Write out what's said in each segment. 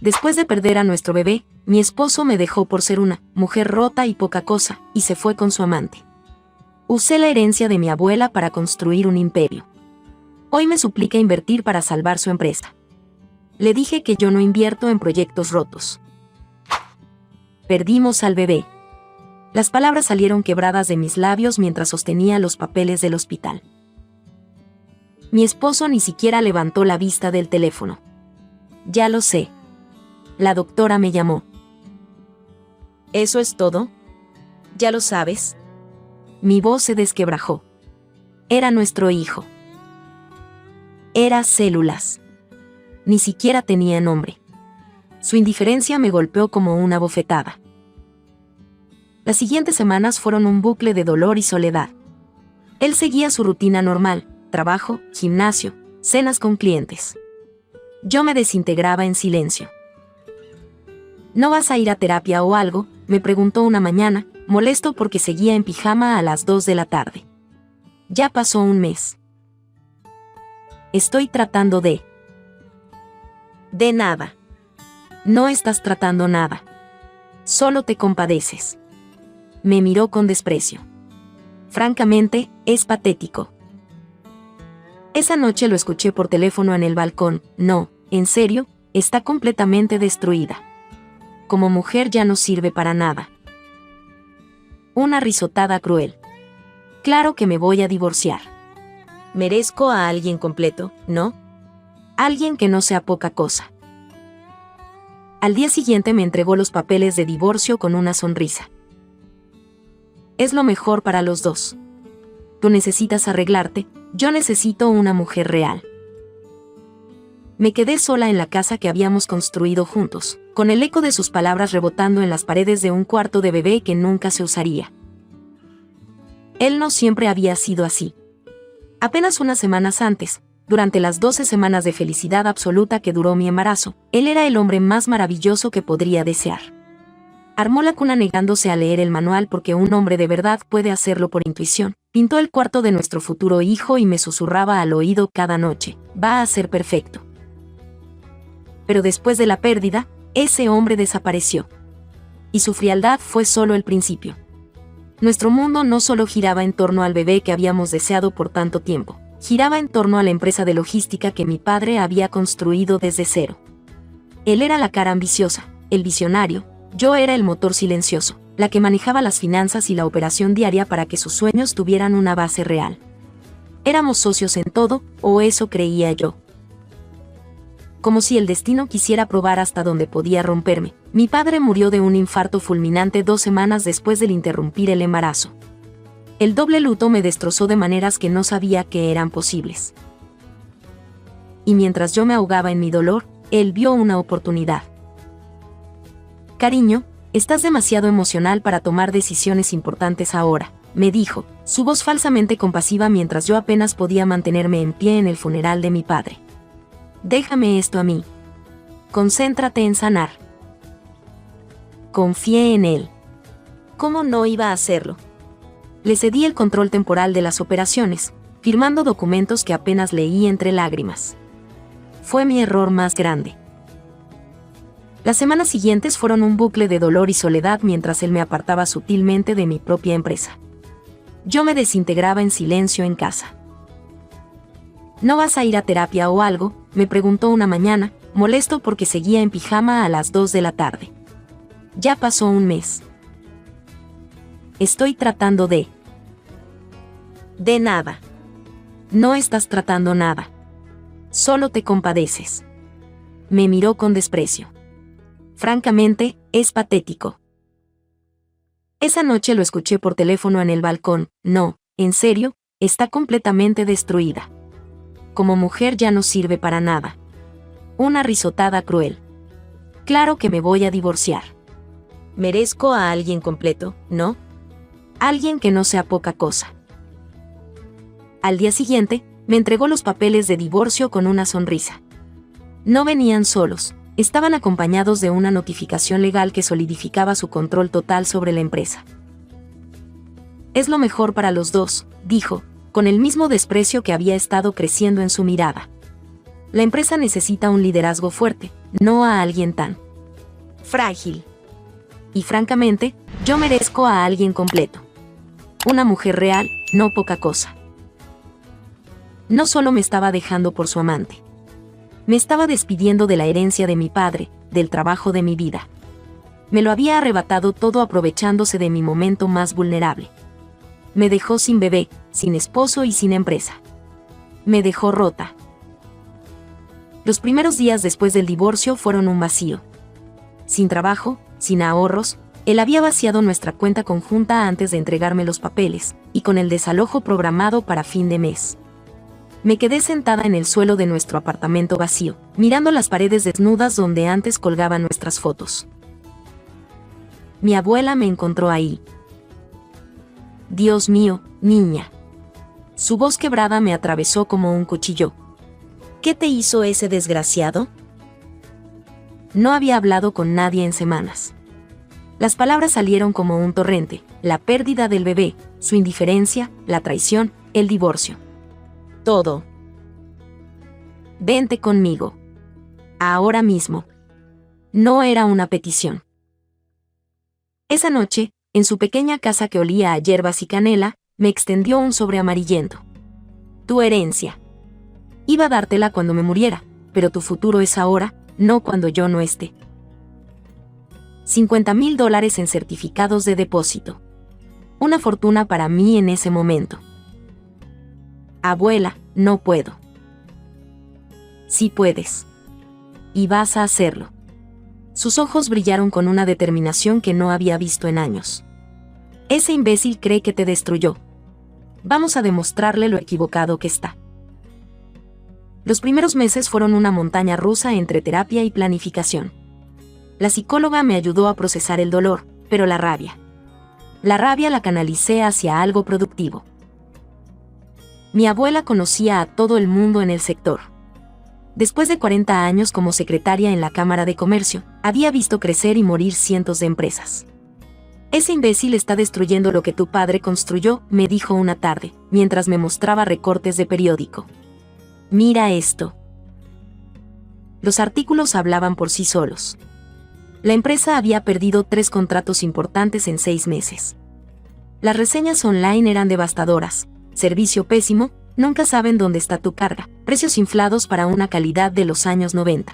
Después de perder a nuestro bebé, mi esposo me dejó por ser una mujer rota y poca cosa, y se fue con su amante. Usé la herencia de mi abuela para construir un imperio. Hoy me suplica invertir para salvar su empresa. Le dije que yo no invierto en proyectos rotos. Perdimos al bebé. Las palabras salieron quebradas de mis labios mientras sostenía los papeles del hospital. Mi esposo ni siquiera levantó la vista del teléfono. Ya lo sé. La doctora me llamó. ¿Eso es todo? ¿Ya lo sabes? Mi voz se desquebrajó. Era nuestro hijo. Era Células. Ni siquiera tenía nombre. Su indiferencia me golpeó como una bofetada. Las siguientes semanas fueron un bucle de dolor y soledad. Él seguía su rutina normal, trabajo, gimnasio, cenas con clientes. Yo me desintegraba en silencio. ¿No vas a ir a terapia o algo?, me preguntó una mañana, molesto porque seguía en pijama a las 2 de la tarde. Ya pasó un mes. Estoy tratando de nada. No estás tratando nada. Solo te compadeces. Me miró con desprecio. Francamente, es patético. Esa noche lo escuché por teléfono en el balcón. No, en serio, está completamente destruida. Como mujer ya no sirve para nada. Una risotada cruel. Claro que me voy a divorciar. Merezco a alguien completo, ¿no? Alguien que no sea poca cosa. Al día siguiente me entregó los papeles de divorcio con una sonrisa. Es lo mejor para los dos. Tú necesitas arreglarte, yo necesito una mujer real. Me quedé sola en la casa que habíamos construido juntos, con el eco de sus palabras rebotando en las paredes de un cuarto de bebé que nunca se usaría. Él no siempre había sido así. Apenas unas semanas antes, durante las 12 semanas de felicidad absoluta que duró mi embarazo, él era el hombre más maravilloso que podría desear. Armó la cuna negándose a leer el manual porque un hombre de verdad puede hacerlo por intuición. Pintó el cuarto de nuestro futuro hijo y me susurraba al oído cada noche: va a ser perfecto. Pero después de la pérdida, ese hombre desapareció. Y su frialdad fue solo el principio. Nuestro mundo no solo giraba en torno al bebé que habíamos deseado por tanto tiempo, giraba en torno a la empresa de logística que mi padre había construido desde cero. Él era la cara ambiciosa, el visionario, yo era el motor silencioso, la que manejaba las finanzas y la operación diaria para que sus sueños tuvieran una base real. Éramos socios en todo, o eso creía yo. Como si el destino quisiera probar hasta dónde podía romperme, mi padre murió de un infarto fulminante 2 semanas después de interrumpir el embarazo. El doble luto me destrozó de maneras que no sabía que eran posibles. Y mientras yo me ahogaba en mi dolor, él vio una oportunidad. Cariño, estás demasiado emocional para tomar decisiones importantes ahora, me dijo, su voz falsamente compasiva mientras yo apenas podía mantenerme en pie en el funeral de mi padre. Déjame esto a mí. Concéntrate en sanar. Confié en él. ¿Cómo no iba a hacerlo? Le cedí el control temporal de las operaciones, firmando documentos que apenas leí entre lágrimas. Fue mi error más grande. Las semanas siguientes fueron un bucle de dolor y soledad mientras él me apartaba sutilmente de mi propia empresa. Yo me desintegraba en silencio en casa. ¿No vas a ir a terapia o algo?, me preguntó una mañana, molesto porque seguía en pijama a las 2 de la tarde. Ya pasó un mes. Estoy tratando de nada. No estás tratando nada. Solo te compadeces. Me miró con desprecio. Francamente, es patético. Esa noche lo escuché por teléfono en el balcón. No, en serio, está completamente destruida. Como mujer ya no sirve para nada. Una risotada cruel. Claro que me voy a divorciar. Merezco a alguien completo, ¿no? Alguien que no sea poca cosa. Al día siguiente, me entregó los papeles de divorcio con una sonrisa. No venían solos, estaban acompañados de una notificación legal que solidificaba su control total sobre la empresa. Es lo mejor para los dos, dijo, con el mismo desprecio que había estado creciendo en su mirada. La empresa necesita un liderazgo fuerte, no a alguien tan frágil. Y francamente, yo merezco a alguien completo. Una mujer real, no poca cosa. No solo me estaba dejando por su amante. Me estaba despidiendo de la herencia de mi padre, del trabajo de mi vida. Me lo había arrebatado todo aprovechándose de mi momento más vulnerable. Me dejó sin bebé, sin esposo y sin empresa. Me dejó rota. Los primeros días después del divorcio fueron un vacío. Sin trabajo, sin ahorros, él había vaciado nuestra cuenta conjunta antes de entregarme los papeles, y con el desalojo programado para fin de mes. Me quedé sentada en el suelo de nuestro apartamento vacío, mirando las paredes desnudas donde antes colgaban nuestras fotos. Mi abuela me encontró ahí. Dios mío, niña. Su voz quebrada me atravesó como un cuchillo. ¿Qué te hizo ese desgraciado? No había hablado con nadie en semanas. Las palabras salieron como un torrente: la pérdida del bebé, su indiferencia, la traición, el divorcio. Todo. Vente conmigo. Ahora mismo. No era una petición. Esa noche, en su pequeña casa que olía a hierbas y canela, me extendió un sobre amarillento. Tu herencia. Iba a dártela cuando me muriera, pero tu futuro es ahora, no cuando yo no esté. $50,000 en certificados de depósito. Una fortuna para mí en ese momento. Abuela, no puedo. Sí puedes. Y vas a hacerlo. Sus ojos brillaron con una determinación que no había visto en años. Ese imbécil cree que te destruyó. Vamos a demostrarle lo equivocado que está. Los primeros meses fueron una montaña rusa entre terapia y planificación. La psicóloga me ayudó a procesar el dolor, pero la rabia la canalicé hacia algo productivo. Mi abuela conocía a todo el mundo en el sector. Después de 40 años como secretaria en la Cámara de Comercio, había visto crecer y morir cientos de empresas. Ese imbécil está destruyendo lo que tu padre construyó, me dijo una tarde, mientras me mostraba recortes de periódico. Mira esto. Los artículos hablaban por sí solos. La empresa había perdido 3 contratos importantes en 6 meses. Las reseñas online eran devastadoras: servicio pésimo, nunca saben dónde está tu carga, precios inflados para una calidad de los años 90.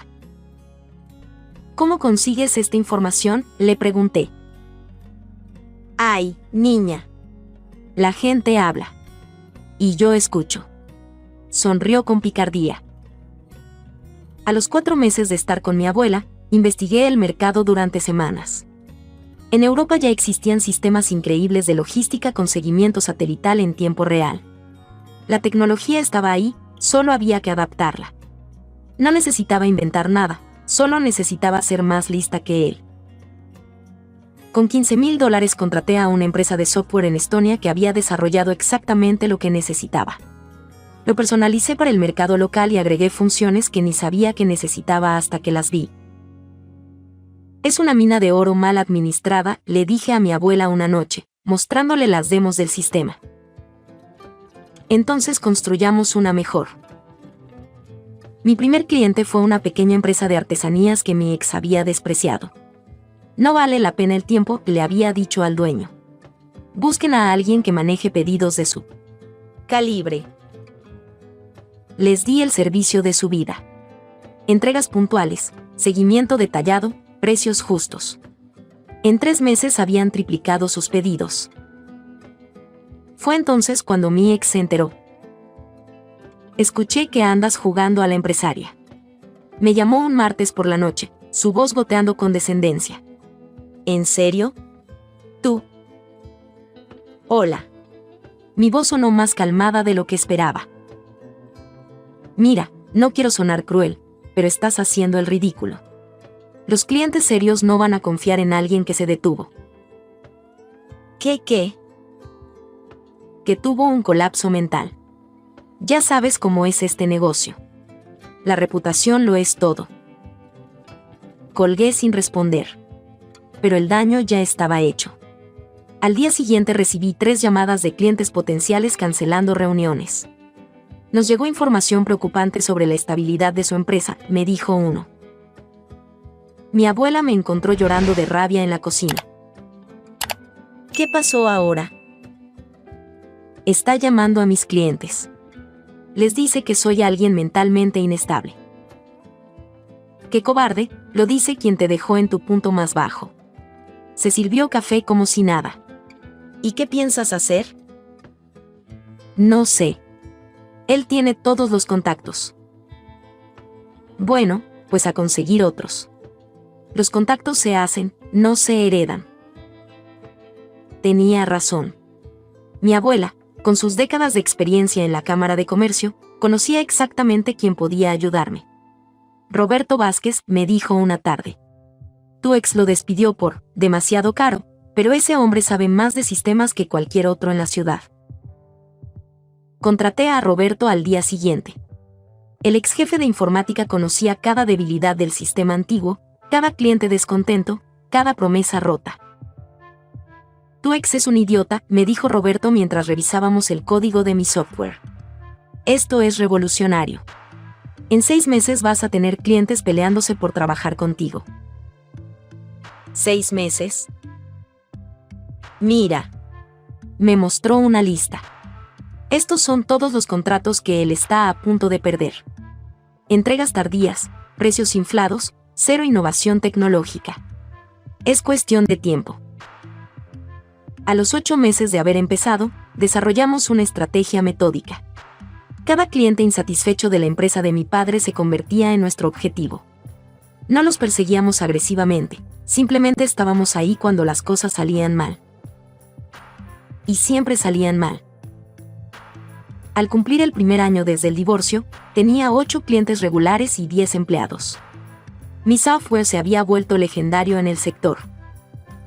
¿Cómo consigues esta información?, le pregunté. Ay, niña. La gente habla. Y yo escucho. Sonrió con picardía. A los 4 meses de estar con mi abuela, investigué el mercado durante semanas. En Europa ya existían sistemas increíbles de logística con seguimiento satelital en tiempo real. La tecnología estaba ahí, solo había que adaptarla. No necesitaba inventar nada, solo necesitaba ser más lista que él. Con $15,000 contraté a una empresa de software en Estonia que había desarrollado exactamente lo que necesitaba. Lo personalicé para el mercado local y agregué funciones que ni sabía que necesitaba hasta que las vi. Es una mina de oro mal administrada, le dije a mi abuela una noche, mostrándole las demos del sistema. Entonces construyamos una mejor. Mi primer cliente fue una pequeña empresa de artesanías que mi ex había despreciado. No vale la pena el tiempo, le había dicho al dueño. Busquen a alguien que maneje pedidos de su calibre. Les di el servicio de su vida. Entregas puntuales, seguimiento detallado, precios justos. En 3 meses habían triplicado sus pedidos. Fue entonces cuando mi ex se enteró. Escuché que andas jugando a la empresaria. Me llamó un martes por la noche, su voz goteando condescendencia. ¿En serio? ¿Tú? Hola. Mi voz sonó más calmada de lo que esperaba. Mira, no quiero sonar cruel, pero estás haciendo el ridículo. Los clientes serios no van a confiar en alguien que se detuvo. ¿Qué? Que tuvo un colapso mental. Ya sabes cómo es este negocio. La reputación lo es todo. Colgué sin responder. Pero el daño ya estaba hecho. Al día siguiente recibí 3 llamadas de clientes potenciales cancelando reuniones. Nos llegó información preocupante sobre la estabilidad de su empresa, me dijo uno. Mi abuela me encontró llorando de rabia en la cocina. ¿Qué pasó ahora? Está llamando a mis clientes. Les dice que soy alguien mentalmente inestable. ¡Qué cobarde!, lo dice quien te dejó en tu punto más bajo. Se sirvió café como si nada. ¿Y qué piensas hacer? No sé. Él tiene todos los contactos. Bueno, pues a conseguir otros. Los contactos se hacen, no se heredan. Tenía razón. Mi abuela, con sus décadas de experiencia en la Cámara de Comercio, conocía exactamente quién podía ayudarme. Roberto Vázquez, me dijo una tarde. Tu ex lo despidió por demasiado caro, pero ese hombre sabe más de sistemas que cualquier otro en la ciudad. Contraté a Roberto al día siguiente. El ex jefe de informática conocía cada debilidad del sistema antiguo, cada cliente descontento, cada promesa rota. Tu ex es un idiota, me dijo Roberto mientras revisábamos el código de mi software. Esto es revolucionario. En 6 meses vas a tener clientes peleándose por trabajar contigo. ¿6 meses? Mira. Me mostró una lista. Estos son todos los contratos que él está a punto de perder. Entregas tardías, precios inflados, cero innovación tecnológica. Es cuestión de tiempo. A los 8 meses de haber empezado, desarrollamos una estrategia metódica. Cada cliente insatisfecho de la empresa de mi padre se convertía en nuestro objetivo. No los perseguíamos agresivamente, simplemente estábamos ahí cuando las cosas salían mal. Y siempre salían mal. Al cumplir el primer año desde el divorcio, tenía 8 clientes regulares y 10 empleados. Mi software se había vuelto legendario en el sector.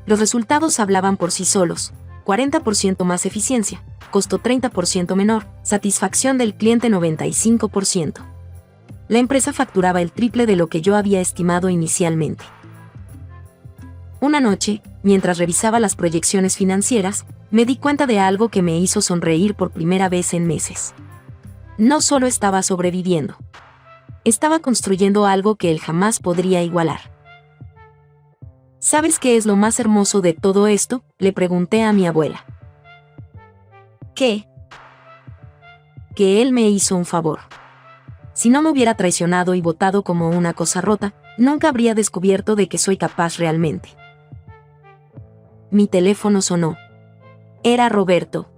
Los resultados hablaban por sí solos: 40% más eficiencia, costo 30% menor, satisfacción del cliente 95%. La empresa facturaba el triple de lo que yo había estimado inicialmente. Una noche, mientras revisaba las proyecciones financieras, me di cuenta de algo que me hizo sonreír por primera vez en meses. No solo estaba sobreviviendo. Estaba construyendo algo que él jamás podría igualar. ¿Sabes qué es lo más hermoso de todo esto?, le pregunté a mi abuela. ¿Qué? Que él me hizo un favor. Si no me hubiera traicionado y botado como una cosa rota, nunca habría descubierto de que soy capaz realmente. Mi teléfono sonó. Era Roberto.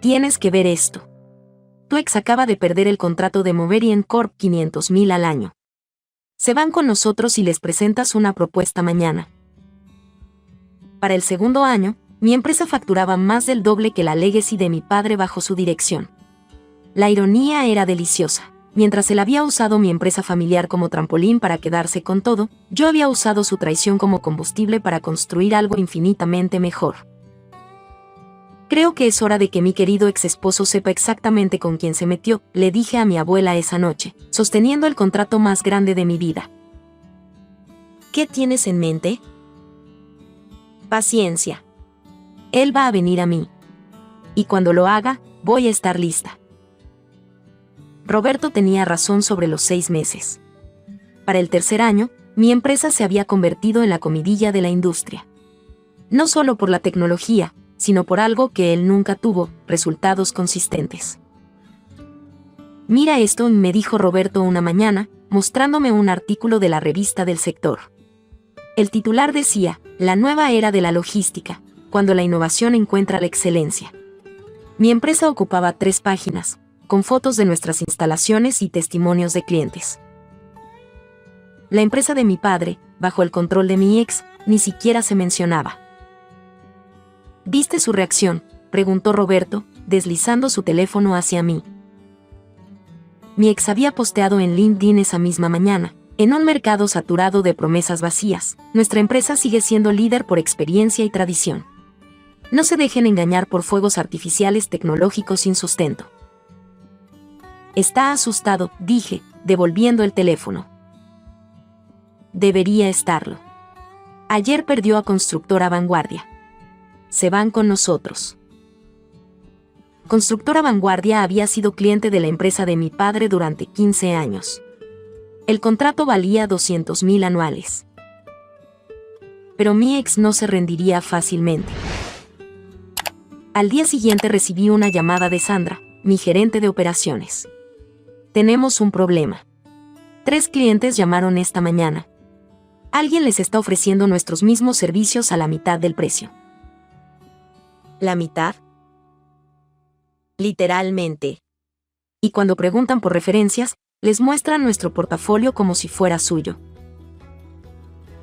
Tienes que ver esto. Tu ex acaba de perder el contrato de Moverian Corp 500,000 al año. Se van con nosotros y les presentas una propuesta mañana. Para el segundo año, mi empresa facturaba más del doble que la legacy de mi padre bajo su dirección. La ironía era deliciosa. Mientras él había usado mi empresa familiar como trampolín para quedarse con todo, yo había usado su traición como combustible para construir algo infinitamente mejor. Creo que es hora de que mi querido ex esposo sepa exactamente con quién se metió, le dije a mi abuela esa noche, sosteniendo el contrato más grande de mi vida. ¿Qué tienes en mente? Paciencia. Él va a venir a mí. Y cuando lo haga, voy a estar lista. Roberto tenía razón sobre los 6 meses. Para el tercer año, mi empresa se había convertido en la comidilla de la industria. No solo por la tecnología, sino por algo que él nunca tuvo: resultados consistentes. Mira esto, me dijo Roberto una mañana, mostrándome un artículo de la revista del sector. El titular decía: la nueva era de la logística, cuando la innovación encuentra la excelencia. Mi empresa ocupaba 3 páginas, con fotos de nuestras instalaciones y testimonios de clientes. La empresa de mi padre, bajo el control de mi ex, ni siquiera se mencionaba. ¿Viste su reacción?, preguntó Roberto, deslizando su teléfono hacia mí. Mi ex había posteado en LinkedIn esa misma mañana: en un mercado saturado de promesas vacías, nuestra empresa sigue siendo líder por experiencia y tradición. No se dejen engañar por fuegos artificiales tecnológicos sin sustento. Está asustado, dije, devolviendo el teléfono. Debería estarlo. Ayer perdió a Constructora Vanguardia. Se van con nosotros. Constructora Vanguardia había sido cliente de la empresa de mi padre durante 15 años. El contrato valía 200,000 anuales. Pero mi ex no se rendiría fácilmente. Al día siguiente recibí una llamada de Sandra, mi gerente de operaciones. Tenemos un problema. 3 clientes llamaron esta mañana. Alguien les está ofreciendo nuestros mismos servicios a la mitad del precio. ¿La mitad? Literalmente. Y cuando preguntan por referencias, les muestran nuestro portafolio como si fuera suyo.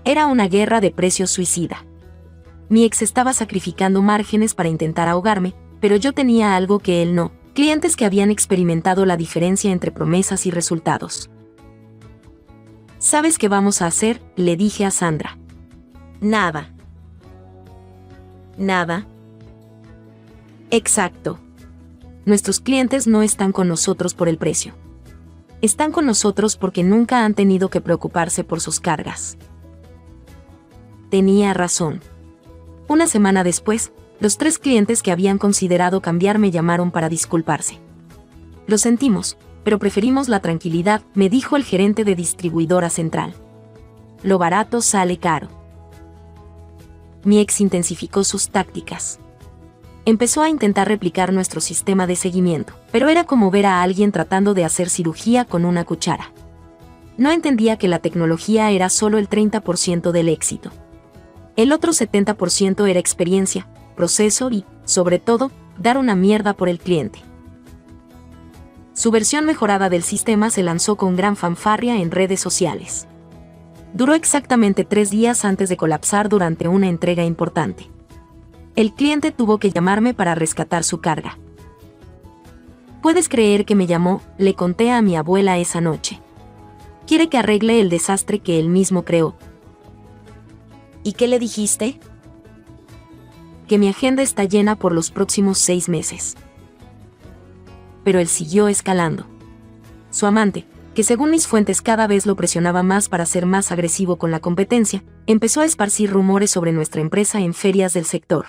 Era una guerra de precios suicida. Mi ex estaba sacrificando márgenes para intentar ahogarme, pero yo tenía algo que él no: clientes que habían experimentado la diferencia entre promesas y resultados. ¿Sabes qué vamos a hacer?, le dije a Sandra. Nada. ¿Nada? Exacto. Nuestros clientes no están con nosotros por el precio. Están con nosotros porque nunca han tenido que preocuparse por sus cargas. Tenía razón. Una semana después, los 3 clientes que habían considerado cambiar me llamaron para disculparse. Lo sentimos, pero preferimos la tranquilidad, me dijo el gerente de distribuidora central. Lo barato sale caro. Mi ex intensificó sus tácticas. Empezó a intentar replicar nuestro sistema de seguimiento, pero era como ver a alguien tratando de hacer cirugía con una cuchara. No entendía que la tecnología era solo el 30% del éxito. El otro 70% era experiencia, proceso y, sobre todo, dar una mierda por el cliente. Su versión mejorada del sistema se lanzó con gran fanfarria en redes sociales. Duró exactamente 3 días antes de colapsar durante una entrega importante. El cliente tuvo que llamarme para rescatar su carga. ¿Puedes creer que me llamó?, le conté a mi abuela esa noche. Quiere que arregle el desastre que él mismo creó. ¿Y qué le dijiste? Que mi agenda está llena por los próximos 6 meses. Pero él siguió escalando. Su amante, que según mis fuentes cada vez lo presionaba más para ser más agresivo con la competencia, empezó a esparcir rumores sobre nuestra empresa en ferias del sector.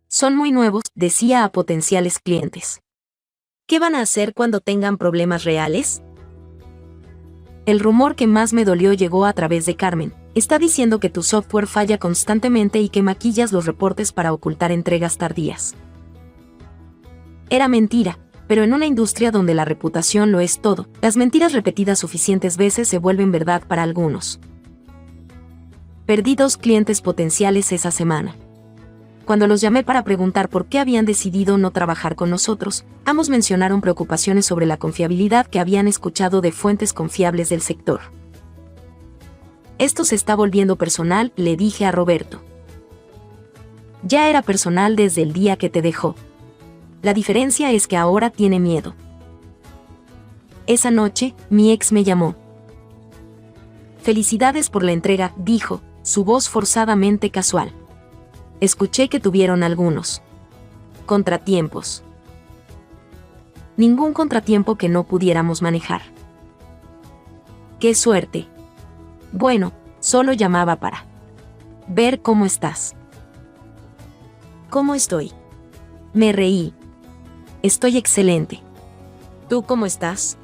Son muy nuevos, decía a potenciales clientes. ¿Qué van a hacer cuando tengan problemas reales? El rumor que más me dolió llegó a través de Carmen. Está diciendo que tu software falla constantemente y que maquillas los reportes para ocultar entregas tardías. Era mentira, pero en una industria donde la reputación lo es todo, las mentiras repetidas suficientes veces se vuelven verdad para algunos. Perdí 2 clientes potenciales esa semana. Cuando los llamé para preguntar por qué habían decidido no trabajar con nosotros, ambos mencionaron preocupaciones sobre la confiabilidad que habían escuchado de fuentes confiables del sector. Esto se está volviendo personal, le dije a Roberto. Ya era personal desde el día que te dejó. La diferencia es que ahora tiene miedo. Esa noche, mi ex me llamó. Felicidades por la entrega, dijo, su voz forzadamente casual. Escuché que tuvieron algunos contratiempos. Ningún contratiempo que no pudiéramos manejar. ¡Qué suerte! Bueno, solo llamaba para ver cómo estás. ¿Cómo estoy? Me reí. Estoy excelente. ¿Tú cómo estás?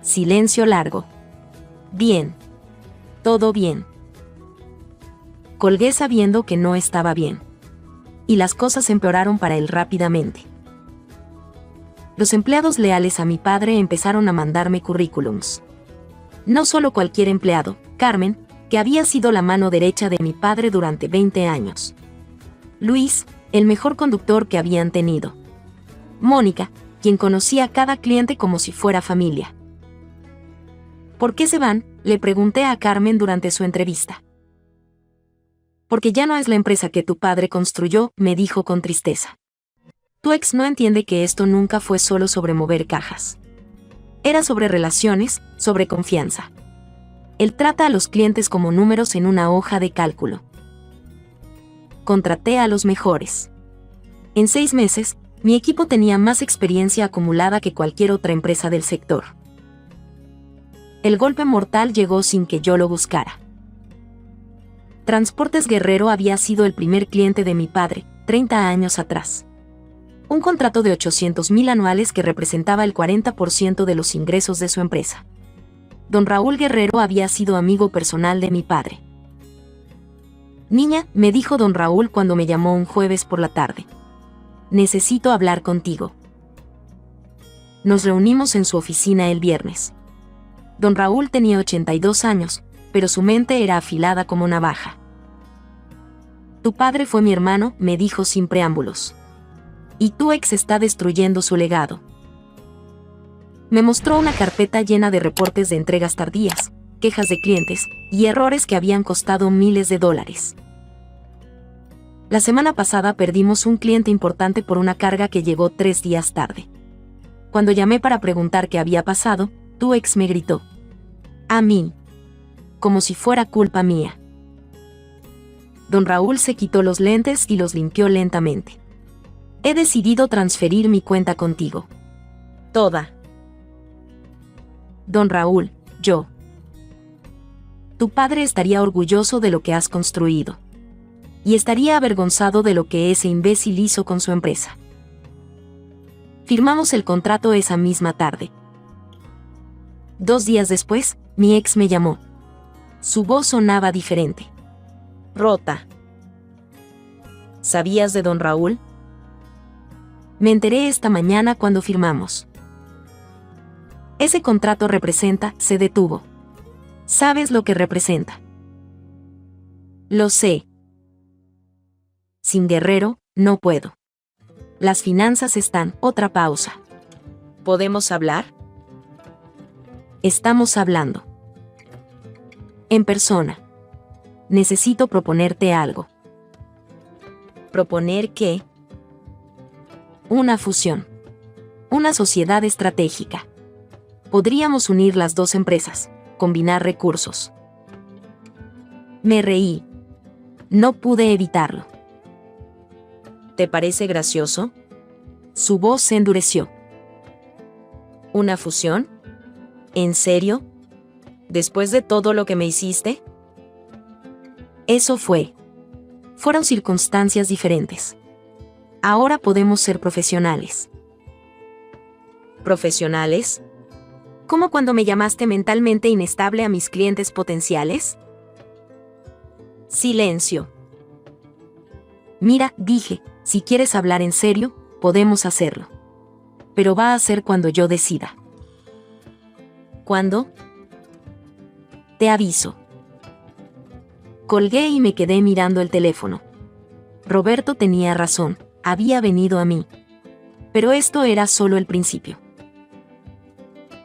Silencio largo. Bien. Todo bien. Colgué sabiendo que no estaba bien. Y las cosas empeoraron para él rápidamente. Los empleados leales a mi padre empezaron a mandarme currículums. No solo cualquier empleado, Carmen, que había sido la mano derecha de mi padre durante 20 años. Luis, el mejor conductor que habían tenido. Mónica, quien conocía a cada cliente como si fuera familia. ¿Por qué se van?, le pregunté a Carmen durante su entrevista. Porque ya no es la empresa que tu padre construyó, me dijo con tristeza. Tu ex no entiende que esto nunca fue solo sobre mover cajas. Era sobre relaciones, sobre confianza. Él trata a los clientes como números en una hoja de cálculo. Contraté a los mejores. En 6 meses, mi equipo tenía más experiencia acumulada que cualquier otra empresa del sector. El golpe mortal llegó sin que yo lo buscara. Transportes Guerrero había sido el primer cliente de mi padre, 30 años atrás. Un contrato de 800,000 anuales que representaba el 40% de los ingresos de su empresa. Don Raúl Guerrero había sido amigo personal de mi padre. Niña, me dijo don Raúl cuando me llamó un jueves por la tarde. Necesito hablar contigo. Nos reunimos en su oficina el viernes. Don Raúl tenía 82 años, pero su mente era afilada como navaja. Tu padre fue mi hermano, me dijo sin preámbulos. Y tu ex está destruyendo su legado. Me mostró una carpeta llena de reportes de entregas tardías, quejas de clientes y errores que habían costado miles de dólares. La semana pasada perdimos un cliente importante por una carga que llegó 3 días tarde. Cuando llamé para preguntar qué había pasado, tu ex me gritó. A mí. Como si fuera culpa mía. Don Raúl se quitó los lentes y los limpió lentamente. He decidido transferir mi cuenta contigo. Toda. Don Raúl, yo. Tu padre estaría orgulloso de lo que has construido. Y estaría avergonzado de lo que ese imbécil hizo con su empresa. Firmamos el contrato esa misma tarde. 2 días después, mi ex me llamó. Su voz sonaba diferente. Rota. ¿Sabías de don Raúl? Me enteré esta mañana cuando firmamos. Ese contrato representa, se detuvo. ¿Sabes lo que representa? Lo sé. Sin Guerrero, no puedo. Las finanzas están, otra pausa. ¿Podemos hablar? Estamos hablando. En persona. Necesito proponerte algo. ¿Proponer qué? Una fusión. Una sociedad estratégica. Podríamos unir las 2 empresas, combinar recursos. Me reí. No pude evitarlo. ¿Te parece gracioso? Su voz se endureció. ¿Una fusión? ¿En serio? ¿Después de todo lo que me hiciste? Eso fue. Fueron circunstancias diferentes. Ahora podemos ser profesionales. ¿Profesionales? ¿Cómo cuando me llamaste mentalmente inestable a mis clientes potenciales? Silencio. Mira, dije, si quieres hablar en serio, podemos hacerlo. Pero va a ser cuando yo decida. ¿Cuándo? Te aviso. Colgué y me quedé mirando el teléfono. Roberto tenía razón, había venido a mí. Pero esto era solo el principio.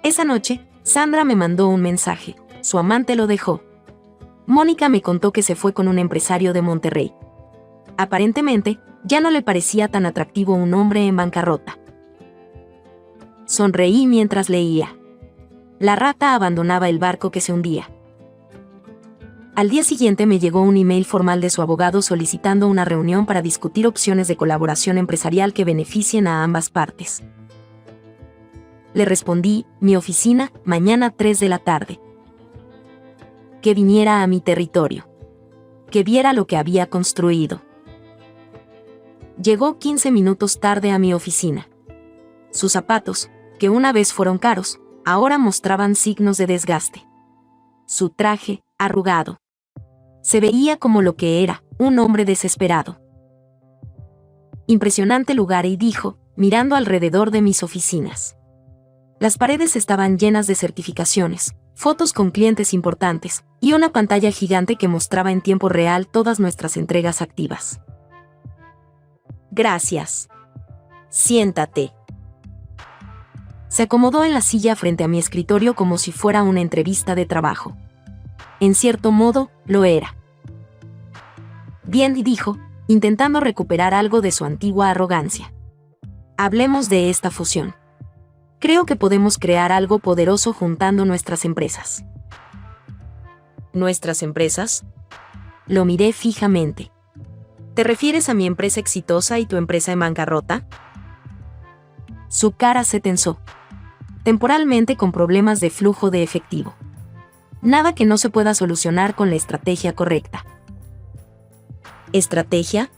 Esa noche, Sandra me mandó un mensaje, su amante lo dejó. Mónica me contó que se fue con un empresario de Monterrey. Aparentemente, ya no le parecía tan atractivo un hombre en bancarrota. Sonreí mientras leía. La rata abandonaba el barco que se hundía. Al día siguiente me llegó un email formal de su abogado solicitando una reunión para discutir opciones de colaboración empresarial que beneficien a ambas partes. Le respondí, mi oficina, mañana 3 de la tarde. Que viniera a mi territorio. Que viera lo que había construido. Llegó 15 minutos tarde a mi oficina. Sus zapatos, que una vez fueron caros, ahora mostraban signos de desgaste. Su traje, arrugado. Se veía como lo que era, un hombre desesperado. Impresionante lugar, y dijo, mirando alrededor de mis oficinas. Las paredes estaban llenas de certificaciones, fotos con clientes importantes, y una pantalla gigante que mostraba en tiempo real todas nuestras entregas activas. Gracias. Siéntate. Se acomodó en la silla frente a mi escritorio como si fuera una entrevista de trabajo. En cierto modo, lo era. Bien, dijo, intentando recuperar algo de su antigua arrogancia. Hablemos de esta fusión. Creo que podemos crear algo poderoso juntando nuestras empresas. ¿Nuestras empresas? Lo miré fijamente. ¿Te refieres a mi empresa exitosa y tu empresa en bancarrota? Su cara se tensó. Temporalmente con problemas de flujo de efectivo. Nada que no se pueda solucionar con la estrategia correcta. ¿Estrategia?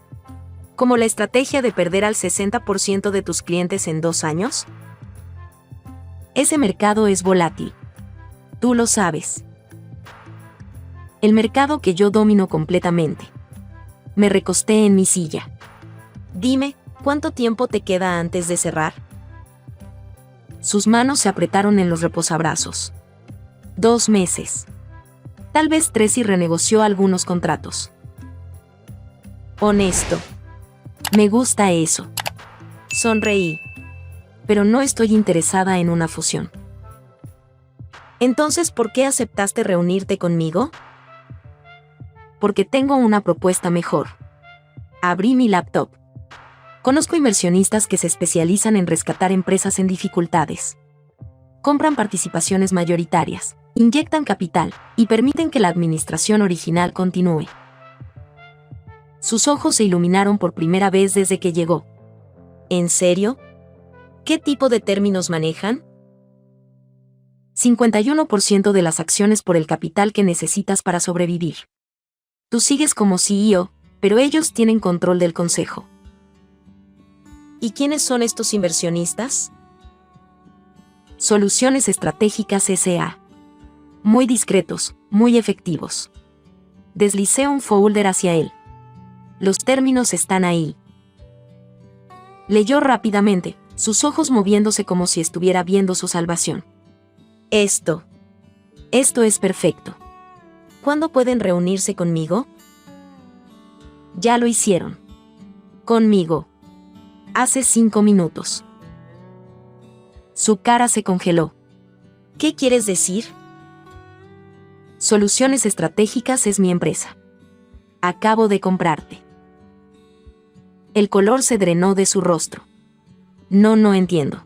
¿Como la estrategia de perder al 60% de tus clientes en 2 años? Ese mercado es volátil. Tú lo sabes. El mercado que yo domino completamente. Me recosté en mi silla. Dime, ¿cuánto tiempo te queda antes de cerrar? Sus manos se apretaron en los reposabrazos. 2 meses. Tal vez 3 y renegoció algunos contratos. Honesto. Me gusta eso. Sonreí. Pero no estoy interesada en una fusión. Entonces, ¿por qué aceptaste reunirte conmigo? Porque tengo una propuesta mejor. Abrí mi laptop. Conozco inversionistas que se especializan en rescatar empresas en dificultades. Compran participaciones mayoritarias, inyectan capital y permiten que la administración original continúe. Sus ojos se iluminaron por primera vez desde que llegó. ¿En serio? ¿Qué tipo de términos manejan? 51% de las acciones por el capital que necesitas para sobrevivir. Tú sigues como CEO, pero ellos tienen control del consejo. ¿Y quiénes son estos inversionistas? Soluciones Estratégicas S.A. Muy discretos, muy efectivos. Deslicé un folder hacia él. Los términos están ahí. Leyó rápidamente, sus ojos moviéndose como si estuviera viendo su salvación. Esto es perfecto. ¿Cuándo pueden reunirse conmigo? Ya lo hicieron. Conmigo. Hace 5 minutos. Su cara se congeló. ¿Qué quieres decir? Soluciones Estratégicas es mi empresa. Acabo de comprarte. El color se drenó de su rostro. No entiendo.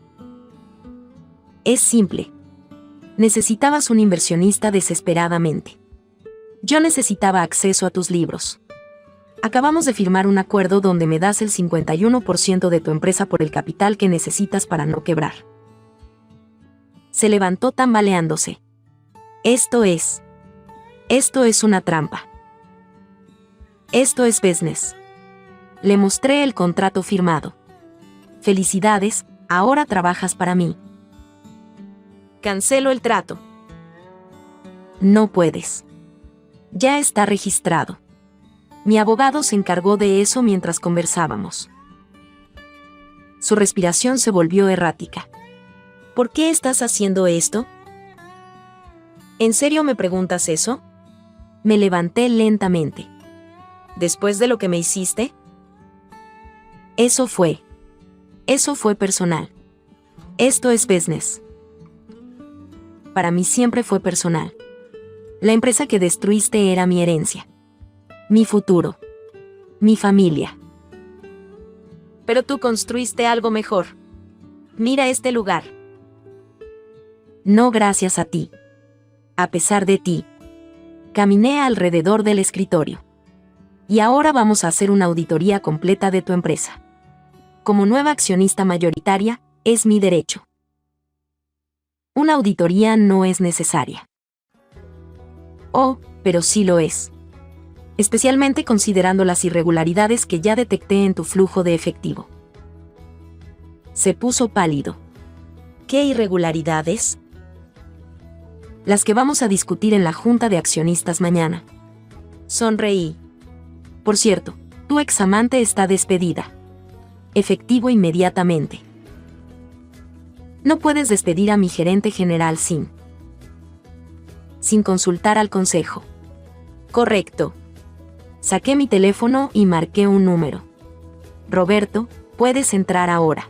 Es simple. Necesitabas un inversionista desesperadamente. Yo necesitaba acceso a tus libros. Acabamos de firmar un acuerdo donde me das el 51% de tu empresa por el capital que necesitas para no quebrar. Se levantó tambaleándose. Esto es una trampa. Esto es business. Le mostré el contrato firmado. Felicidades, ahora trabajas para mí. Cancelo el trato. No puedes. Ya está registrado. Mi abogado se encargó de eso mientras conversábamos. Su respiración se volvió errática. ¿Por qué estás haciendo esto? ¿En serio me preguntas eso? Me levanté lentamente. ¿Después de lo que me hiciste? Eso fue personal. Esto es business. Para mí siempre fue personal. La empresa que destruiste era mi herencia. Mi futuro. Mi familia. Pero tú construiste algo mejor. Mira este lugar. No gracias a ti. A pesar de ti. Caminé alrededor del escritorio. Y ahora vamos a hacer una auditoría completa de tu empresa. Como nueva accionista mayoritaria, es mi derecho. Una auditoría no es necesaria. Oh, pero sí lo es. Especialmente considerando las irregularidades que ya detecté en tu flujo de efectivo. Se puso pálido. ¿Qué irregularidades? Las que vamos a discutir en la junta de accionistas mañana. Sonreí. Por cierto, tu examante está despedida. Efectivo inmediatamente. No puedes despedir a mi gerente general sin consultar al consejo. Correcto. Saqué mi teléfono y marqué un número. Roberto, puedes entrar ahora.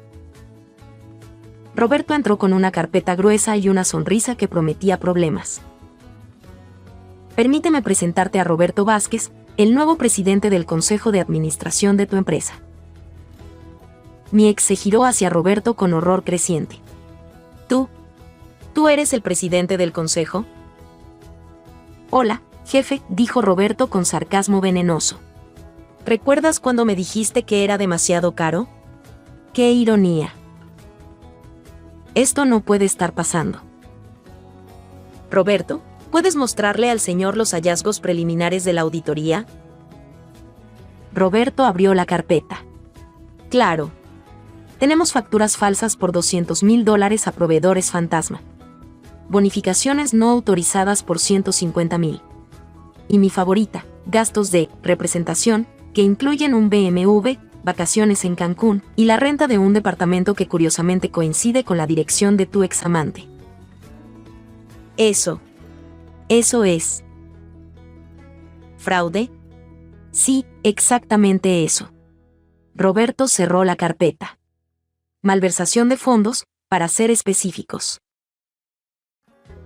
Roberto entró con una carpeta gruesa y una sonrisa que prometía problemas. Permíteme presentarte a Roberto Vázquez, el nuevo presidente del Consejo de Administración de tu empresa. Mi ex se giró hacia Roberto con horror creciente. ¿Tú eres el presidente del consejo? Hola, jefe, dijo Roberto con sarcasmo venenoso. ¿Recuerdas cuando me dijiste que era demasiado caro? ¡Qué ironía! Esto no puede estar pasando. Roberto, ¿puedes mostrarle al señor los hallazgos preliminares de la auditoría? Roberto abrió la carpeta. Claro. Tenemos facturas falsas por $200,000 a proveedores fantasma. bonificaciones no autorizadas por 150,000. Y mi favorita, gastos de representación, que incluyen un BMW, vacaciones en Cancún, y la renta de un departamento que curiosamente coincide con la dirección de tu examante. Eso es. ¿Fraude? Sí, exactamente eso. Roberto cerró la carpeta. Malversación de fondos, para ser específicos.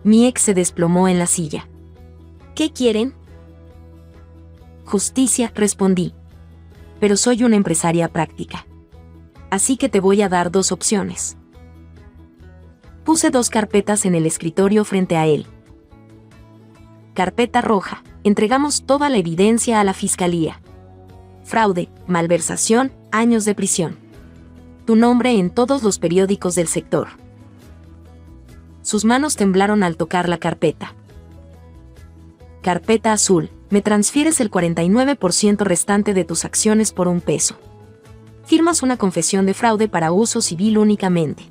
Mi ex se desplomó en la silla. ¿Qué quieren? Justicia, respondí. Pero soy una empresaria práctica. Así que te voy a dar 2 opciones. Puse 2 carpetas en el escritorio frente a él. Carpeta roja. Entregamos toda la evidencia a la fiscalía. Fraude, malversación, años de prisión. Tu nombre en todos los periódicos del sector. Sus manos temblaron al tocar la carpeta. Carpeta azul. Me transfieres el 49% restante de tus acciones por $1. Firmas una confesión de fraude para uso civil únicamente.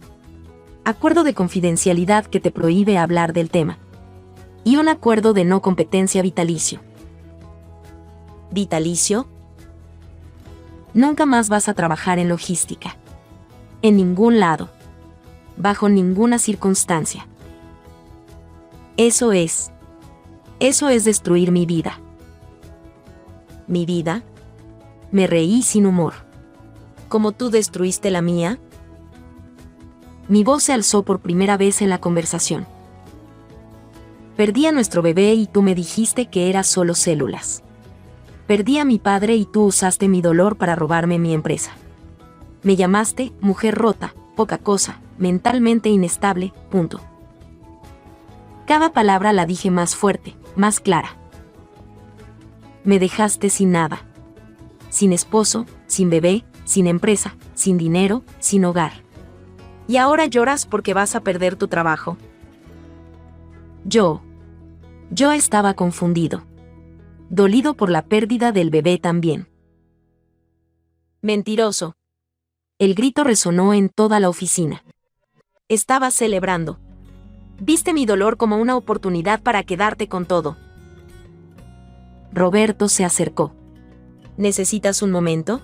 Acuerdo de confidencialidad que te prohíbe hablar del tema. Y un acuerdo de no competencia vitalicio. ¿Vitalicio? Nunca más vas a trabajar en logística. En ningún lado. Bajo ninguna circunstancia. Eso es destruir mi vida. ¿Mi vida? Me reí sin humor. ¿Cómo tú destruiste la mía? Mi voz se alzó por primera vez en la conversación. Perdí a nuestro bebé y tú me dijiste que eras solo células. Perdí a mi padre y tú usaste mi dolor para robarme mi empresa. Me llamaste mujer rota, poca cosa, mentalmente inestable, punto. Cada palabra la dije más fuerte, más clara. Me dejaste sin nada. Sin esposo, sin bebé, sin empresa, sin dinero, sin hogar. ¿Y ahora lloras porque vas a perder tu trabajo? Yo estaba confundido. Dolido por la pérdida del bebé también. Mentiroso. El grito resonó en toda la oficina. Estaba celebrando. Viste mi dolor como una oportunidad para quedarte con todo. Roberto se acercó. ¿Necesitas un momento?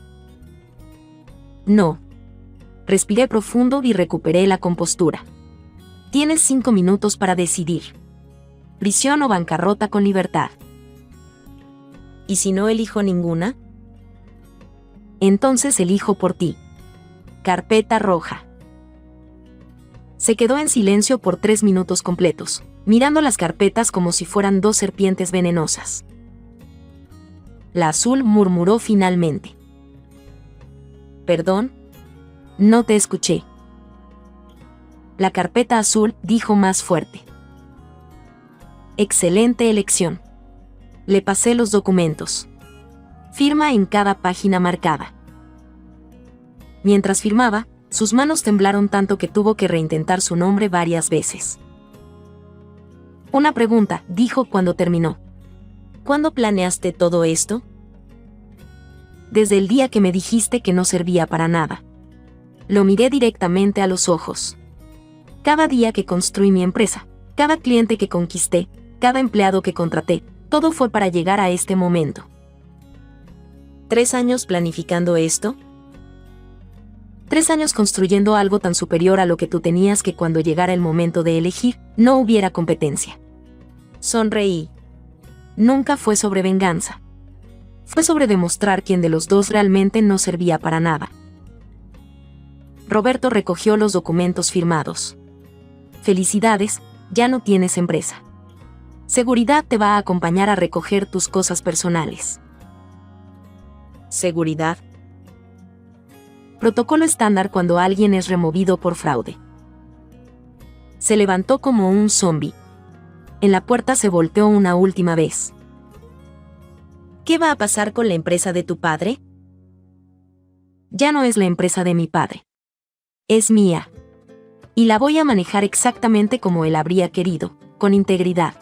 No. Respiré profundo y recuperé la compostura. Tienes 5 minutos para decidir. Prisión o bancarrota con libertad. ¿Y si no elijo ninguna? Entonces elijo por ti. Carpeta roja. Se quedó en silencio por 3 minutos completos, mirando las carpetas como si fueran 2 serpientes venenosas. La azul murmuró finalmente. Perdón, no te escuché. La carpeta azul dijo más fuerte. Excelente elección. Le pasé los documentos. Firma en cada página marcada. Mientras firmaba, sus manos temblaron tanto que tuvo que reintentar su nombre varias veces. Una pregunta, dijo cuando terminó. ¿Cuándo planeaste todo esto? Desde el día que me dijiste que no servía para nada. Lo miré directamente a los ojos. Cada día que construí mi empresa, cada cliente que conquisté, cada empleado que contraté, todo fue para llegar a este momento. ¿3 años planificando esto? 3 años construyendo algo tan superior a lo que tú tenías que cuando llegara el momento de elegir, no hubiera competencia. Sonreí. Nunca fue sobre venganza. Fue sobre demostrar quién de los dos realmente no servía para nada. Roberto recogió los documentos firmados. Felicidades, ya no tienes empresa. Seguridad te va a acompañar a recoger tus cosas personales. ¿Seguridad? Protocolo estándar cuando alguien es removido por fraude. Se levantó como un zombi. En la puerta se volteó una última vez. ¿Qué va a pasar con la empresa de tu padre? Ya no es la empresa de mi padre. Es mía. Y la voy a manejar exactamente como él habría querido, con integridad.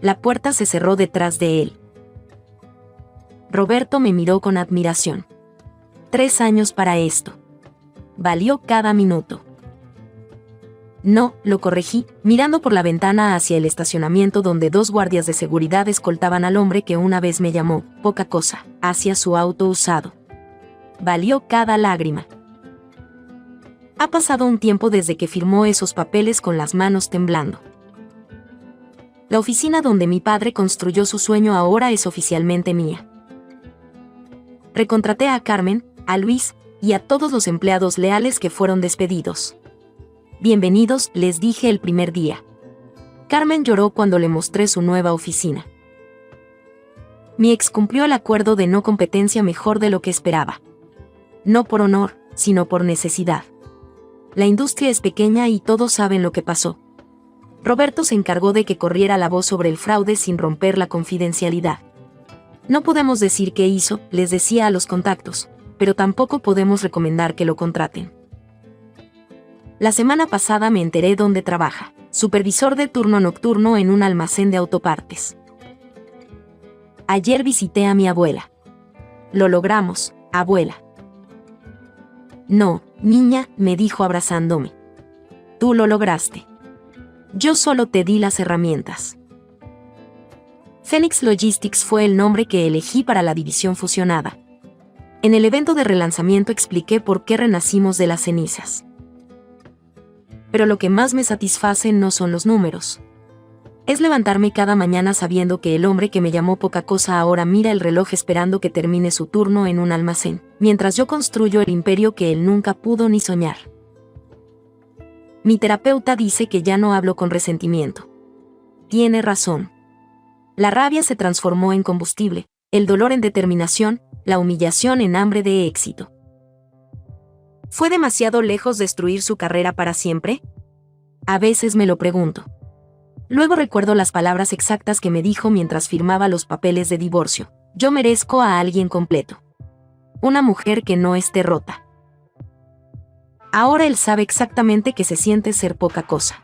La puerta se cerró detrás de él. Roberto me miró con admiración. 3 años para esto. Valió cada minuto. No, lo corregí, mirando por la ventana hacia el estacionamiento donde 2 guardias de seguridad escoltaban al hombre que una vez me llamó, poca cosa, hacia su auto usado. Valió cada lágrima. Ha pasado un tiempo desde que firmó esos papeles con las manos temblando. La oficina donde mi padre construyó su sueño ahora es oficialmente mía. Recontraté a Carmen, a Luis y a todos los empleados leales que fueron despedidos. Bienvenidos, les dije el primer día. Carmen lloró cuando le mostré su nueva oficina. Mi ex cumplió el acuerdo de no competencia mejor de lo que esperaba. No por honor, sino por necesidad. La industria es pequeña y todos saben lo que pasó. Roberto se encargó de que corriera la voz sobre el fraude sin romper la confidencialidad. No podemos decir qué hizo, les decía a los contactos, pero tampoco podemos recomendar que lo contraten. La semana pasada me enteré dónde trabaja, supervisor de turno nocturno en un almacén de autopartes. Ayer visité a mi abuela. Lo logramos, abuela. No, niña, me dijo abrazándome. Tú lo lograste. Yo solo te di las herramientas. Phoenix Logistics fue el nombre que elegí para la división fusionada. En el evento de relanzamiento expliqué por qué renacimos de las cenizas. Pero lo que más me satisface no son los números. Es levantarme cada mañana sabiendo que el hombre que me llamó poca cosa ahora mira el reloj esperando que termine su turno en un almacén, mientras yo construyo el imperio que él nunca pudo ni soñar. Mi terapeuta dice que ya no hablo con resentimiento. Tiene razón. La rabia se transformó en combustible, el dolor en determinación, la humillación en hambre de éxito. ¿Fue demasiado lejos destruir su carrera para siempre? A veces me lo pregunto. Luego recuerdo las palabras exactas que me dijo mientras firmaba los papeles de divorcio. Yo merezco a alguien completo. Una mujer que no esté rota. Ahora él sabe exactamente que se siente ser poca cosa.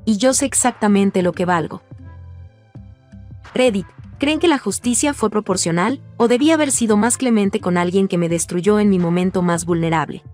Y yo sé exactamente lo que valgo. Reddit, ¿creen que la justicia fue proporcional o debía haber sido más clemente con alguien que me destruyó en mi momento más vulnerable?